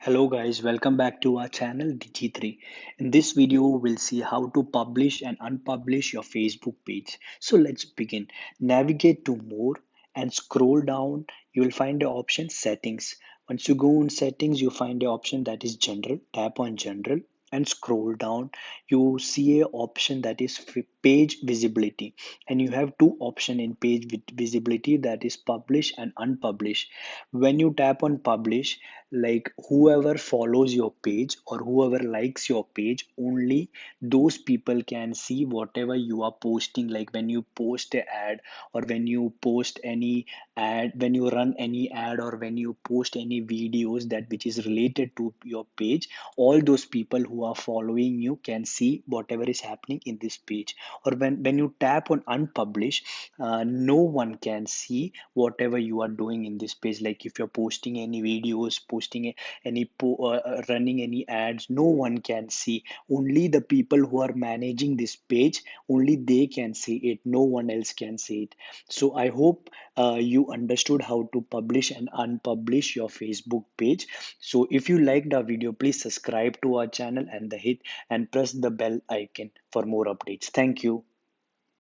Hello guys, welcome back to our channel Digi3. In this video, we'll see how to publish and unpublish your Facebook page. So let's begin. Navigate to more and scroll down. You will find the option settings. Once you go on settings, you find the option that is general. Tap on general and scroll down. You see a option that is page visibility, and you have two option in page visibility, that is publish and unpublish. When you tap on publish, like whoever follows your page or whoever likes your page, only those people can see whatever you are posting. Like when you post a ad, or when you post any ad, when you run any ad, or when you post any videos that which is related to your page, all those people who are following you can see whatever is happening in this page. Or when you tap on unpublish, no one can see whatever you are doing in this page. Like if you're posting any videos, posting running any ads, no one can see. Only the people who are managing this page, only they can see it, no one else can see it. So I hope you understood how to publish and unpublish your Facebook page. So if you liked our video, please subscribe to our channel and the hit and press the bell icon for more updates. Thank you.